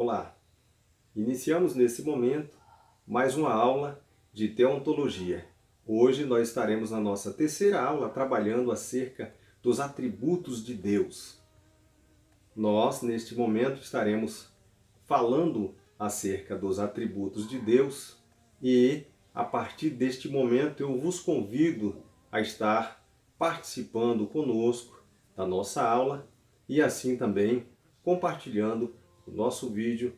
Olá! Iniciamos nesse momento mais uma aula de teontologia. Hoje nós estaremos na nossa terceira aula trabalhando acerca dos atributos de Deus. Nós, neste momento, estaremos falando acerca dos atributos de Deus e, a partir deste momento, eu vos convido a estar participando conosco da nossa aula e assim também compartilhando o nosso vídeo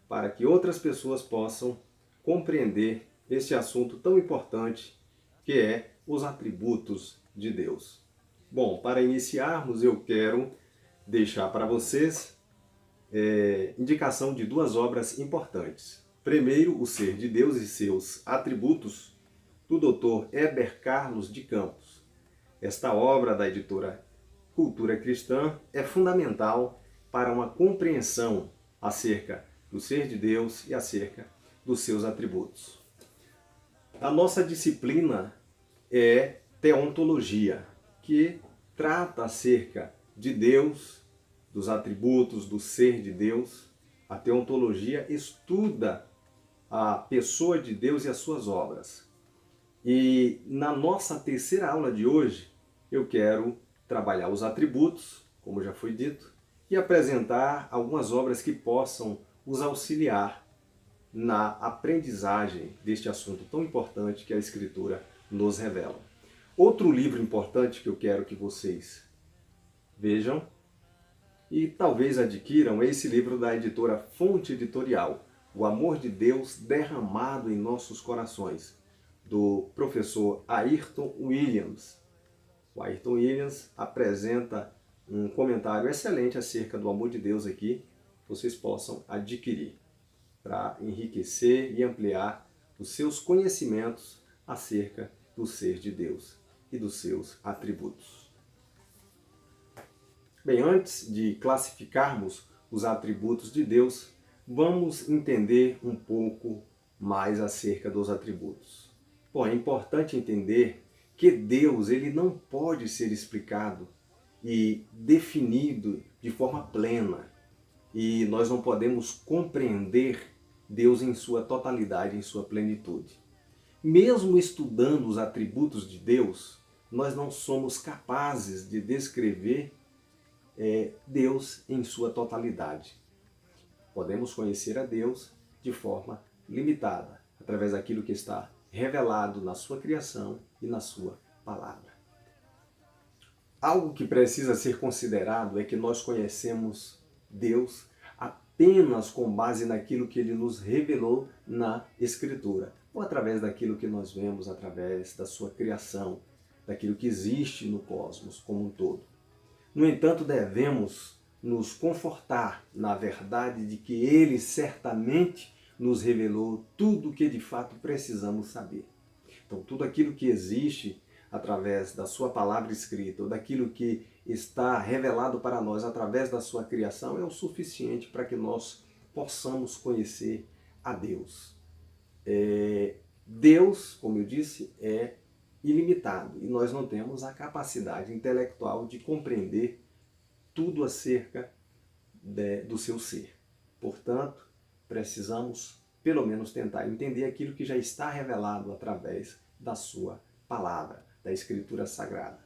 para que outras pessoas possam compreender este assunto tão importante que é os atributos de Deus. Bom, para iniciarmos eu quero deixar para vocês indicação de duas obras importantes. Primeiro, O Ser de Deus e Seus Atributos, do Dr. Heber Carlos de Campos. Esta obra da editora Cultura Cristã é fundamental para uma compreensão acerca do ser de Deus e acerca dos seus atributos. A nossa disciplina é teontologia, que trata acerca de Deus, dos atributos do ser de Deus. A teontologia estuda a pessoa de Deus e as suas obras. E na nossa terceira aula de hoje, eu quero trabalhar os atributos, como já foi dito, e apresentar algumas obras que possam os auxiliar na aprendizagem deste assunto tão importante que a Escritura nos revela. Outro livro importante que eu quero que vocês vejam e talvez adquiram é esse livro da editora Fonte Editorial, O Amor de Deus Derramado em Nossos Corações, do professor Ayrton Williams. O Ayrton Williams apresenta um comentário excelente acerca do amor de Deus aqui, vocês possam adquirir para enriquecer e ampliar os seus conhecimentos acerca do ser de Deus e dos seus atributos. Bem, antes de classificarmos os atributos de Deus, vamos entender um pouco mais acerca dos atributos. Bom, é importante entender que Deus ele não pode ser explicado e definido de forma plena. E nós não podemos compreender Deus em sua totalidade, em sua plenitude. Mesmo estudando os atributos de Deus, nós não somos capazes de descrever Deus em sua totalidade. Podemos conhecer a Deus de forma limitada, através daquilo que está revelado na sua criação e na sua palavra. Algo que precisa ser considerado é que nós conhecemos Deus apenas com base naquilo que Ele nos revelou na Escritura, ou através daquilo que nós vemos através da sua criação, daquilo que existe no cosmos como um todo. No entanto, devemos nos confortar na verdade de que Ele certamente nos revelou tudo o que de fato precisamos saber. Então, tudo aquilo que existe através da sua palavra escrita, ou daquilo que está revelado para nós através da sua criação, é o suficiente para que nós possamos conhecer a Deus. Deus, como eu disse, é ilimitado e nós não temos a capacidade intelectual de compreender tudo acerca do seu ser. Portanto, precisamos pelo menos tentar entender aquilo que já está revelado através da sua palavra, da Escritura Sagrada.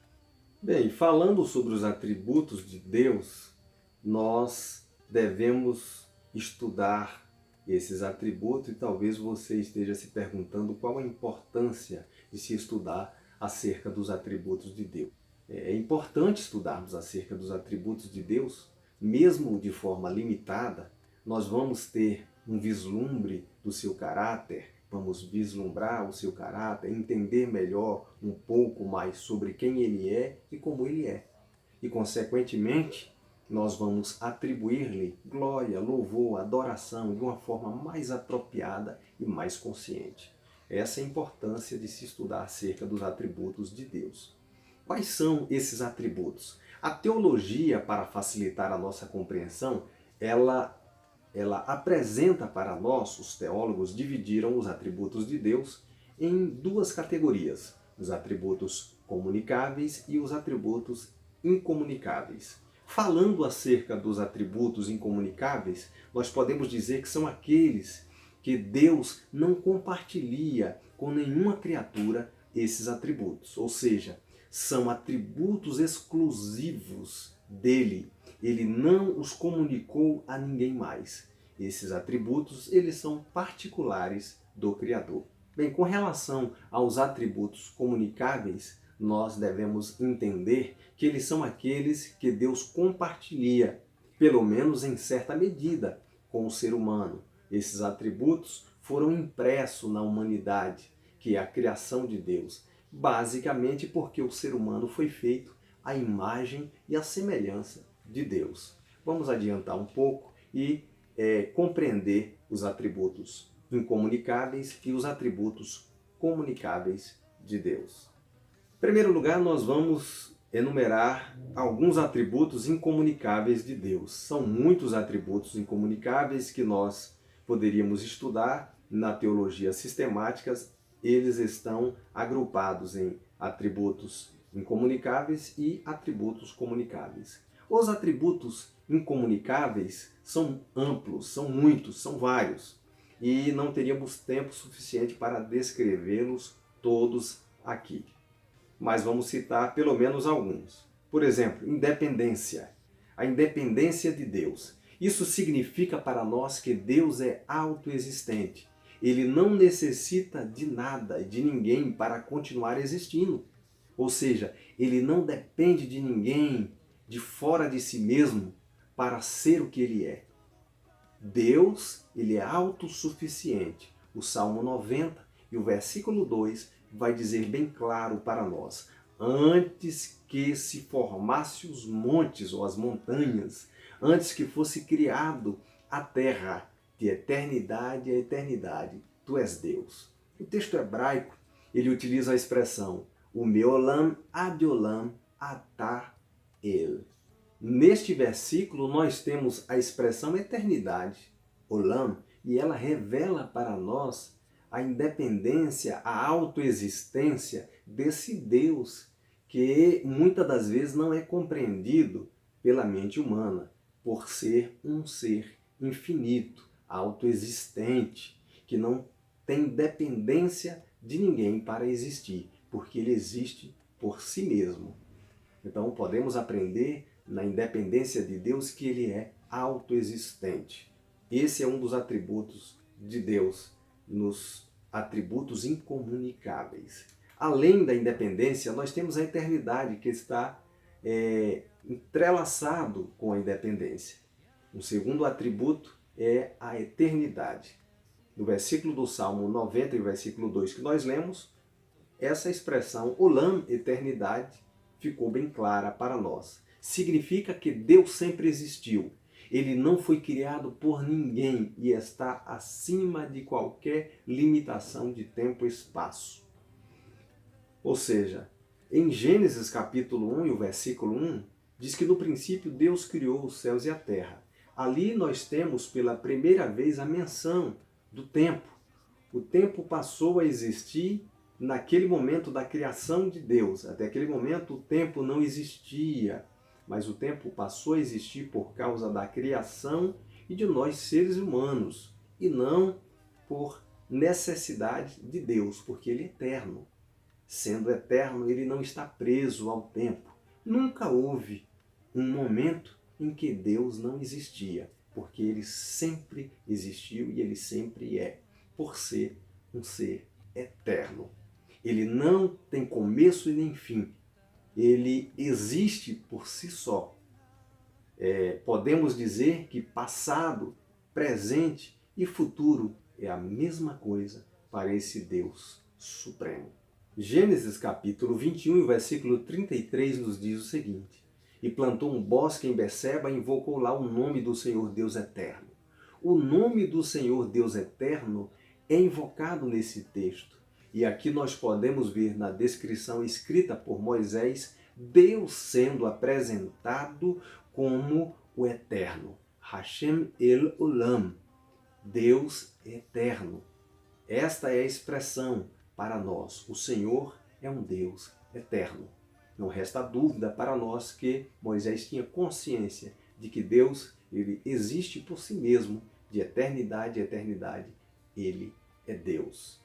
Bem, falando sobre os atributos de Deus, nós devemos estudar esses atributos e talvez você esteja se perguntando qual a importância de se estudar acerca dos atributos de Deus. É importante estudarmos acerca dos atributos de Deus, mesmo de forma limitada. Nós vamos ter um vislumbre do seu caráter, vamos vislumbrar o seu caráter, entender melhor um pouco mais sobre quem Ele é e como Ele é. E, consequentemente, nós vamos atribuir-lhe glória, louvor, adoração de uma forma mais apropriada e mais consciente. Essa é a importância de se estudar acerca dos atributos de Deus. Quais são esses atributos? A teologia, para facilitar a nossa compreensão, ela apresenta para nós, os teólogos dividiram os atributos de Deus em duas categorias, os atributos comunicáveis e os atributos incomunicáveis. Falando acerca dos atributos incomunicáveis, nós podemos dizer que são aqueles que Deus não compartilha com nenhuma criatura esses atributos. Ou seja, são atributos exclusivos dele. Ele não os comunicou a ninguém mais. Esses atributos, eles são particulares do Criador. Bem, com relação aos atributos comunicáveis, nós devemos entender que eles são aqueles que Deus compartilha, pelo menos em certa medida, com o ser humano. Esses atributos foram impressos na humanidade, que é a criação de Deus, basicamente porque o ser humano foi feito à imagem e à semelhança de Deus. Vamos adiantar um pouco e compreender os atributos incomunicáveis e os atributos comunicáveis de Deus. Em primeiro lugar, nós vamos enumerar alguns atributos incomunicáveis de Deus. São muitos atributos incomunicáveis que nós poderíamos estudar na teologia sistemática. Eles estão agrupados em atributos incomunicáveis e atributos comunicáveis. Os atributos incomunicáveis são amplos, são muitos, são vários, e não teríamos tempo suficiente para descrevê-los todos aqui. Mas vamos citar pelo menos alguns. Por exemplo, independência. A independência de Deus. Isso significa para nós que Deus é autoexistente. Ele não necessita de nada e de ninguém para continuar existindo. Ou seja, ele não depende de ninguém, de fora de si mesmo, para ser o que ele é. Deus, ele é autossuficiente. O Salmo 90 e o versículo 2 vai dizer bem claro para nós: antes que se formasse os montes ou as montanhas, antes que fosse criado a terra, de eternidade a eternidade, tu és Deus. O texto hebraico, ele utiliza a expressão o meolam ad olam atah el. Neste versículo nós temos a expressão eternidade, olam, e ela revela para nós a independência, a autoexistência desse Deus que muitas das vezes não é compreendido pela mente humana, por ser um ser infinito, autoexistente, que não tem dependência de ninguém para existir, porque ele existe por si mesmo. Então podemos aprender na independência de Deus que ele é autoexistente. Esse é um dos atributos de Deus, nos atributos incomunicáveis. Além da independência, nós temos a eternidade que está entrelaçado com a independência. Um segundo atributo é a eternidade. No versículo do Salmo 90 e versículo 2 que nós lemos, essa expressão olam, eternidade, ficou bem clara para nós. Significa que Deus sempre existiu. Ele não foi criado por ninguém e está acima de qualquer limitação de tempo e espaço. Ou seja, em Gênesis capítulo 1 e o versículo 1, diz que no princípio Deus criou os céus e a terra. Ali nós temos pela primeira vez a menção do tempo. O tempo passou a existir naquele momento da criação de Deus. Até aquele momento o tempo não existia, mas o tempo passou a existir por causa da criação e de nós seres humanos, e não por necessidade de Deus, porque ele é eterno. Sendo eterno, ele não está preso ao tempo. Nunca houve um momento em que Deus não existia, porque ele sempre existiu e ele sempre é, por ser um ser eterno. Ele não tem começo e nem fim. Ele existe por si só. Podemos dizer que passado, presente e futuro é a mesma coisa para esse Deus supremo. Gênesis capítulo 21, versículo 33 nos diz o seguinte: e plantou um bosque em Beceba e invocou lá o nome do Senhor Deus Eterno. O nome do Senhor Deus Eterno é invocado nesse texto. E aqui nós podemos ver na descrição escrita por Moisés, Deus sendo apresentado como o Eterno. Hashem El Olam, Deus eterno. Esta é a expressão para nós. O Senhor é um Deus eterno. Não resta dúvida para nós que Moisés tinha consciência de que Deus, ele existe por si mesmo, de eternidade a eternidade. Ele é Deus.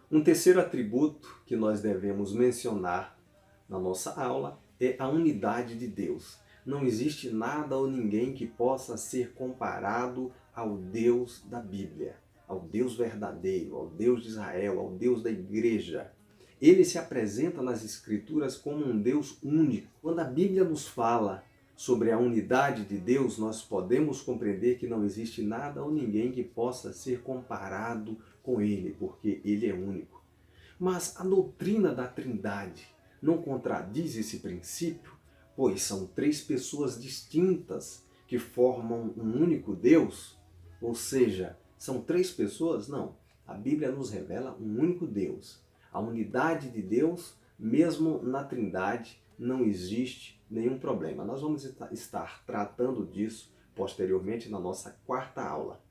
Um terceiro atributo que nós devemos mencionar na nossa aula é a unidade de Deus. Não existe nada ou ninguém que possa ser comparado ao Deus da Bíblia, ao Deus verdadeiro, ao Deus de Israel, ao Deus da igreja. Ele se apresenta nas Escrituras como um Deus único. Quando a Bíblia nos fala sobre a unidade de Deus, nós podemos compreender que não existe nada ou ninguém que possa ser comparado com Ele, porque Ele é único. Mas a doutrina da Trindade não contradiz esse princípio, pois são três pessoas distintas que formam um único Deus? Ou seja, são três pessoas? Não. A Bíblia nos revela um único Deus. A unidade de Deus, mesmo na Trindade, não existe nenhum problema. Nós vamos estar tratando disso posteriormente na nossa quarta aula.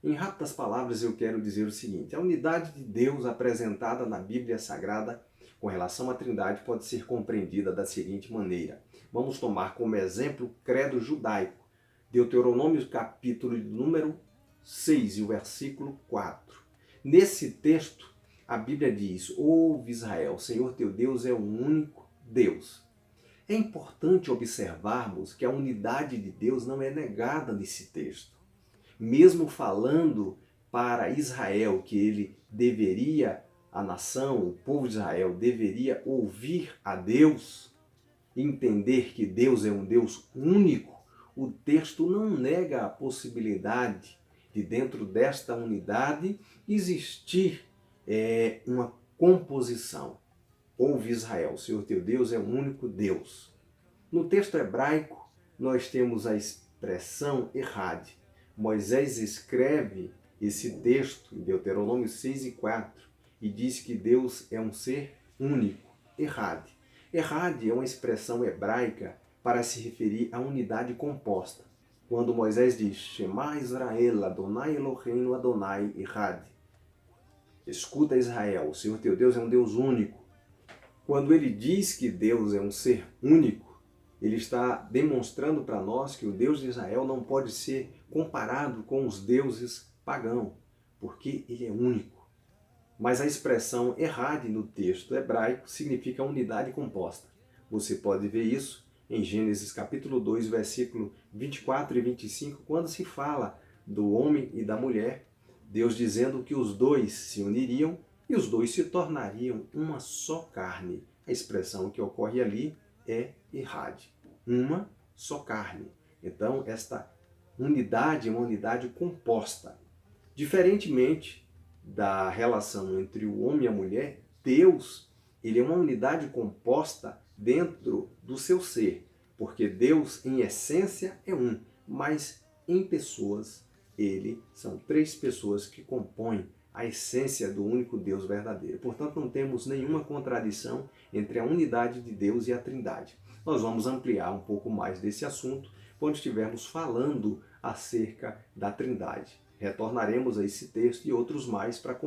Em rápidas palavras, eu quero dizer o seguinte: a unidade de Deus apresentada na Bíblia Sagrada com relação à Trindade pode ser compreendida da seguinte maneira. Vamos tomar como exemplo o credo judaico, Deuteronômio capítulo número 6 e o versículo 4. Nesse texto, a Bíblia diz: ouve Israel, o Senhor teu Deus é o único Deus. É importante observarmos que a unidade de Deus não é negada nesse texto. Mesmo falando para Israel que ele deveria, a nação, o povo de Israel, deveria ouvir a Deus, entender que Deus é um Deus único, o texto não nega a possibilidade de dentro desta unidade existir uma composição. Ouve Israel, o Senhor teu Deus é o único Deus. No texto hebraico, nós temos a expressão errad. Moisés escreve esse texto em Deuteronômio 6 e 4 e diz que Deus é um ser único, errad. Errad é uma expressão hebraica para se referir à unidade composta. Quando Moisés diz, Shema Israel, Adonai Eloheinu Adonai Errad. Escuta Israel, o Senhor teu Deus é um Deus único. Quando ele diz que Deus é um ser único, ele está demonstrando para nós que o Deus de Israel não pode ser comparado com os deuses pagãos, porque ele é único. Mas a expressão errad no texto hebraico significa unidade composta. Você pode ver isso em Gênesis capítulo 2, versículo 24 e 25, quando se fala do homem e da mulher, Deus dizendo que os dois se uniriam e os dois se tornariam uma só carne. A expressão que ocorre ali é errad, uma só carne. Então, esta unidade é uma unidade composta. Diferentemente da relação entre o homem e a mulher, Deus, ele é uma unidade composta dentro do seu ser, porque Deus, em essência, é um, mas em pessoas, são três pessoas que compõem a essência do único Deus verdadeiro. Portanto, não temos nenhuma contradição entre a unidade de Deus e a Trindade. Nós vamos ampliar um pouco mais desse assunto quando estivermos falando acerca da Trindade. Retornaremos a esse texto e outros mais para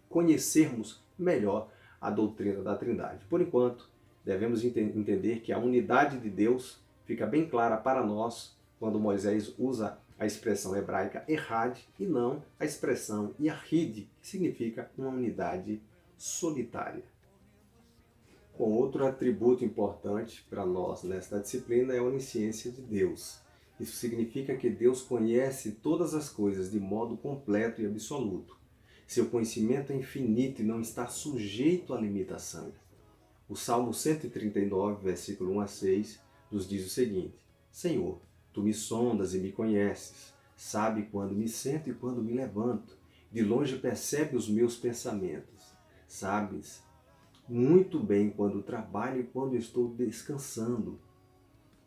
conhecermos melhor a doutrina da Trindade. Por enquanto, devemos entender que a unidade de Deus fica bem clara para nós quando Moisés usa a expressão hebraica errad e não a expressão yahid, que significa uma unidade solitária. Com outro atributo importante para nós nesta disciplina é a onisciência de Deus. Isso significa que Deus conhece todas as coisas de modo completo e absoluto. Seu conhecimento é infinito e não está sujeito à limitação. O Salmo 139, versículo 1 a 6, nos diz o seguinte: Senhor, Tu me sondas e me conheces, sabe quando me sento e quando me levanto, de longe percebe os meus pensamentos, sabes muito bem quando trabalho e quando estou descansando.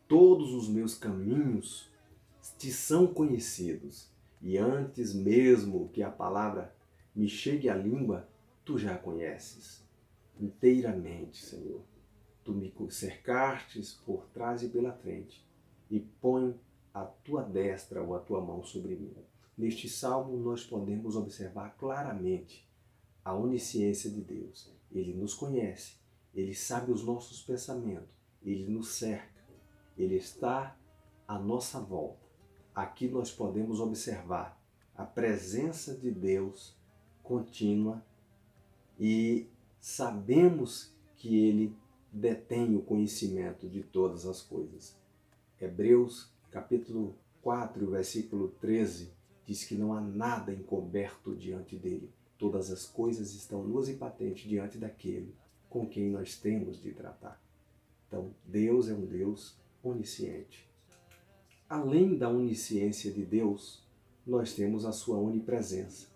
Todos os meus caminhos te são conhecidos, e antes mesmo que a palavra me chegue à língua, tu já a conheces inteiramente, Senhor. Tu me cercastes por trás e pela frente, e põe a tua destra ou a tua mão sobre mim. Neste salmo nós podemos observar claramente a onisciência de Deus. Ele nos conhece Ele sabe os nossos pensamentos, Ele nos cerca, Ele está à nossa volta. Aqui nós podemos observar a presença de Deus contínua e sabemos que Ele detém o conhecimento de todas as coisas. Hebreus capítulo 4, versículo 13, diz que não há nada encoberto diante dele. Todas as coisas estão nuas e patentes diante daquele com quem nós temos de tratar. Então, Deus é um Deus onisciente. Além da onisciência de Deus, nós temos a sua onipresença.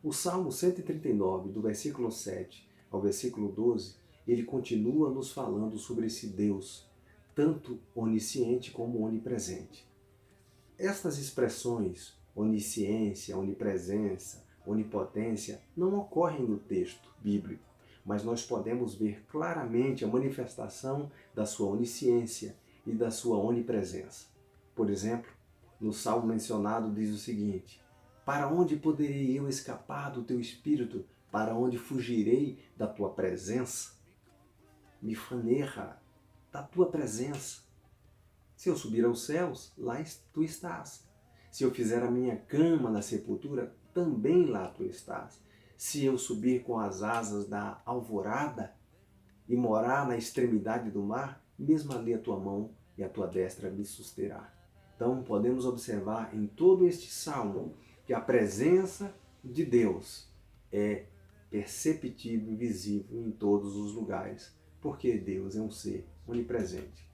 O Salmo 139, do versículo 7 ao versículo 12, ele continua nos falando sobre esse Deus, tanto onisciente como onipresente. Estas expressões, onisciência, onipresença, onipotência, não ocorrem no texto bíblico, mas nós podemos ver claramente a manifestação da sua onisciência e da sua onipresença. Por exemplo, no salmo mencionado diz o seguinte: para onde poderei eu escapar do teu espírito? Para onde fugirei da tua presença? Me faneja da tua presença. Se eu subir aos céus, lá tu estás. Se eu fizer a minha cama na sepultura, também lá tu estás. Se eu subir com as asas da alvorada e morar na extremidade do mar, mesmo ali a tua mão e a tua destra me susterá. Então podemos observar em todo este salmo que a presença de Deus é perceptível e visível em todos os lugares, porque Deus é um ser onipresente.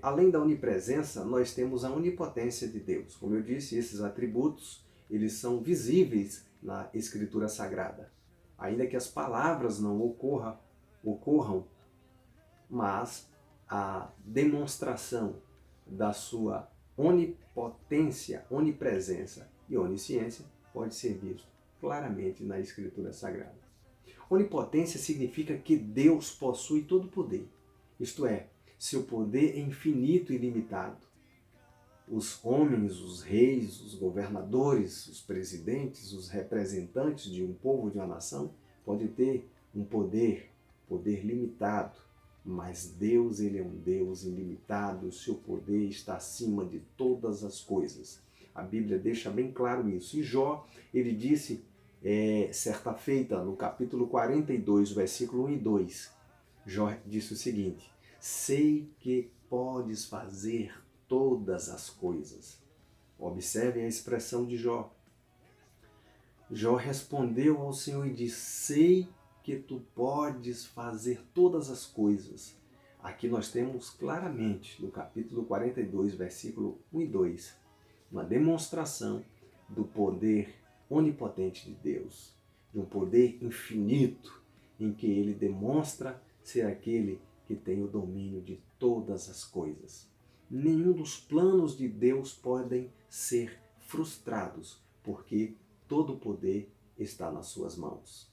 Além da onipresença, nós temos a onipotência de Deus. Como eu disse, esses atributos eles são visíveis na Escritura Sagrada. Ainda que as palavras não ocorram, mas a demonstração da sua onipotência, onipresença e onisciência pode ser visto claramente na Escritura Sagrada. Onipotência significa que Deus possui todo o poder, isto é, seu poder é infinito e ilimitado. Os homens, os reis, os governadores, os presidentes, os representantes de um povo, de uma nação, podem ter um poder limitado, mas Deus, ele é um Deus ilimitado, o seu poder está acima de todas as coisas. A Bíblia deixa bem claro isso. E Jó, ele disse, certa feita, no capítulo 42, versículo 1 e 2, Jó disse o seguinte: sei que podes fazer todas as coisas. Observem a expressão de Jó. Jó respondeu ao Senhor e disse: sei que tu podes fazer todas as coisas. Aqui nós temos claramente, no capítulo 42, versículo 1 e 2, uma demonstração do poder onipotente de Deus, de um poder infinito, em que ele demonstra ser aquele que tem o domínio de todas as coisas. Nenhum dos planos de Deus podem ser frustrados, porque todo o poder está nas suas mãos.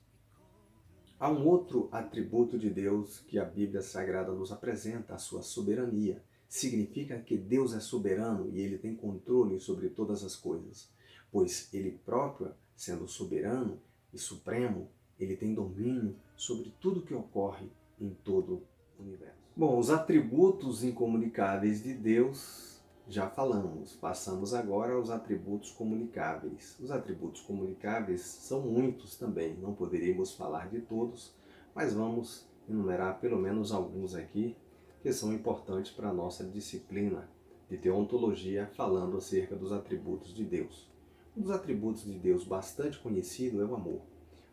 Há um outro atributo de Deus que a Bíblia Sagrada nos apresenta, a sua soberania. Significa que Deus é soberano e ele tem controle sobre todas as coisas, pois ele próprio, sendo soberano e supremo, ele tem domínio sobre tudo que ocorre em todo o universo. Bom, os atributos incomunicáveis de Deus já falamos, passamos agora aos atributos comunicáveis. Os atributos comunicáveis são muitos também, não poderíamos falar de todos, mas vamos enumerar pelo menos alguns aqui que são importantes para a nossa disciplina de teontologia, falando acerca dos atributos de Deus. Um dos atributos de Deus bastante conhecido é o amor.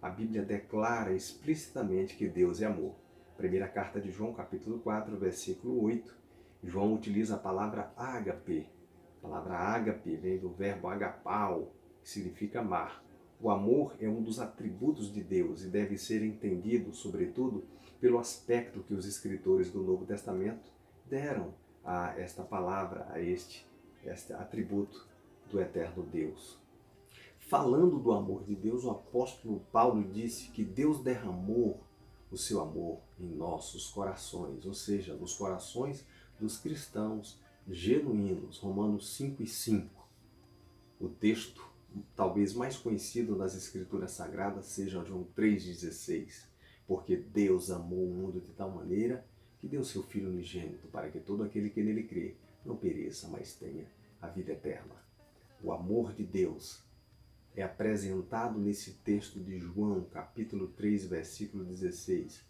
A Bíblia declara explicitamente que Deus é amor. Primeira carta de João, capítulo 4, versículo 8, João utiliza a palavra ágape. A palavra ágape vem do verbo agapau, que significa amar. O amor é um dos atributos de Deus e deve ser entendido, sobretudo, pelo aspecto que os escritores do Novo Testamento deram a esta palavra, a este atributo do eterno Deus. Falando do amor de Deus, o apóstolo Paulo disse que Deus derramou o seu amor em nossos corações, ou seja, nos corações dos cristãos genuínos. Romanos 5 e 5. O texto talvez mais conhecido das Escrituras Sagradas seja João 3,16. Porque Deus amou o mundo de tal maneira que deu seu Filho unigênito para que todo aquele que nele crê não pereça, mas tenha a vida eterna. O amor de Deus é apresentado nesse texto de João, capítulo 3, versículo 16.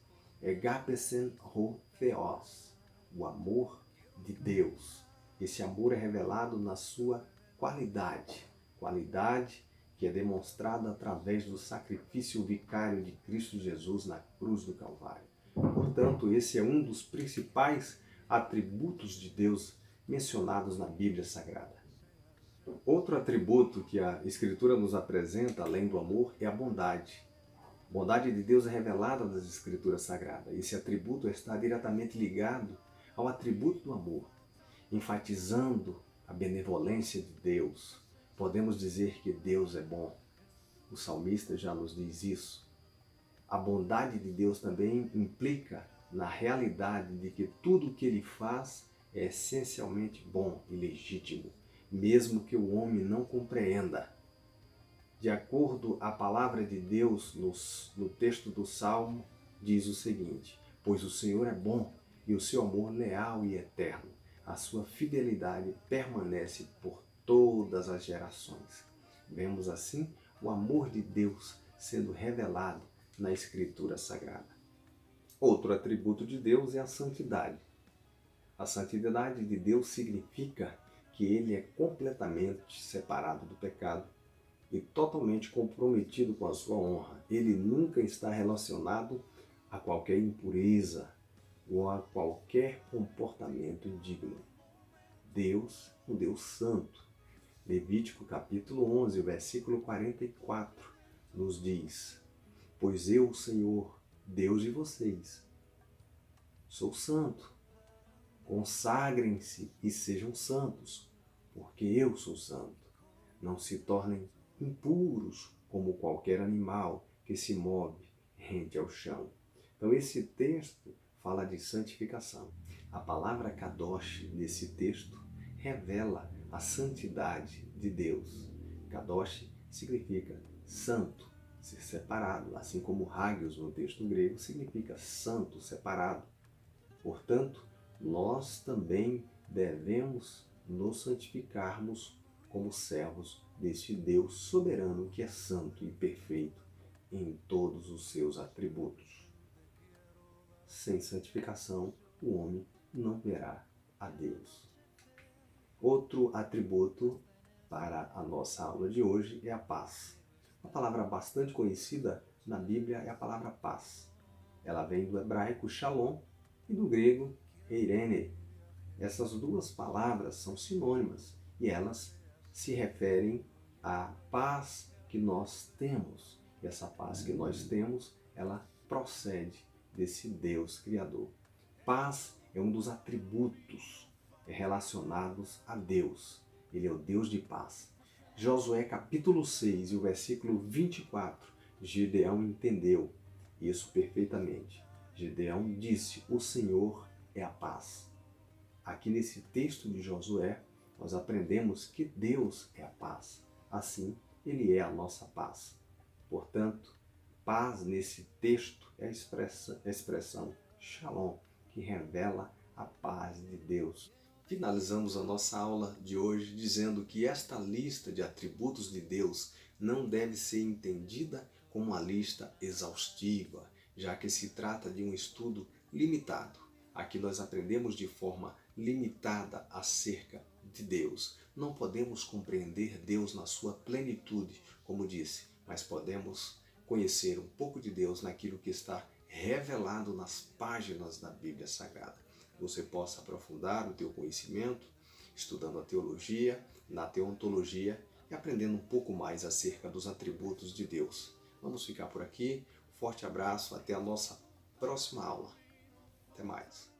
Agapesen ho theos, o amor de Deus. Esse amor é revelado na sua qualidade que é demonstrada através do sacrifício vicário de Cristo Jesus na cruz do Calvário. Portanto, esse é um dos principais atributos de Deus mencionados na Bíblia Sagrada. Outro atributo que a Escritura nos apresenta, além do amor, é a bondade. A bondade de Deus é revelada nas Escrituras Sagradas. Esse atributo está diretamente ligado ao atributo do amor, enfatizando a benevolência de Deus. Podemos dizer que Deus é bom. O salmista já nos diz isso. A bondade de Deus também implica na realidade de que tudo o que Ele faz é essencialmente bom e legítimo, mesmo que o homem não compreenda. De acordo à palavra de Deus no texto do Salmo, diz o seguinte: pois o Senhor é bom e o seu amor leal e eterno. A sua fidelidade permanece por todas as gerações. Vemos assim o amor de Deus sendo revelado na Escritura Sagrada. Outro atributo de Deus é a santidade. A santidade de Deus significa que Ele é completamente separado do pecado e totalmente comprometido com a sua honra. Ele nunca está relacionado a qualquer impureza ou a qualquer comportamento indigno. Deus, um Deus santo. Levítico capítulo 11, versículo 44, nos diz: pois eu, o Senhor, Deus de vocês, sou santo. Consagrem-se e sejam santos, porque eu sou santo. Não se tornem impuros como qualquer animal que se move rente ao chão. Então esse texto fala de santificação. A palavra kadosh nesse texto revela a santidade de Deus. Kadosh significa santo, ser separado, assim como hagios no texto grego significa santo, separado. Portanto, nós também devemos nos santificarmos como servos deste Deus soberano que é santo e perfeito em todos os seus atributos. Sem santificação, o homem não verá a Deus. Outro atributo para a nossa aula de hoje é a paz. Uma palavra bastante conhecida na Bíblia é a palavra paz. Ela vem do hebraico shalom e do grego eirene. Essas duas palavras são sinônimas e elas se referem à paz que nós temos. E essa paz que nós temos, ela procede desse Deus Criador. Paz é um dos atributos relacionados a Deus. Ele é o Deus de paz. Josué capítulo 6 e o versículo 24, Gideão entendeu isso perfeitamente. Gideão disse: o Senhor é a paz. Aqui nesse texto de Josué, nós aprendemos que Deus é a paz. Assim, Ele é a nossa paz. Portanto, paz nesse texto é a expressão shalom, que revela a paz de Deus. Finalizamos a nossa aula de hoje dizendo que esta lista de atributos de Deus não deve ser entendida como uma lista exaustiva, já que se trata de um estudo limitado. Aqui nós aprendemos de forma limitada acerca de Deus. Não podemos compreender Deus na sua plenitude, como disse, mas podemos conhecer um pouco de Deus naquilo que está revelado nas páginas da Bíblia Sagrada. Você possa aprofundar o teu conhecimento, estudando a teologia, na teontologia e aprendendo um pouco mais acerca dos atributos de Deus. Vamos ficar por aqui. Forte abraço, até a nossa próxima aula. Até mais.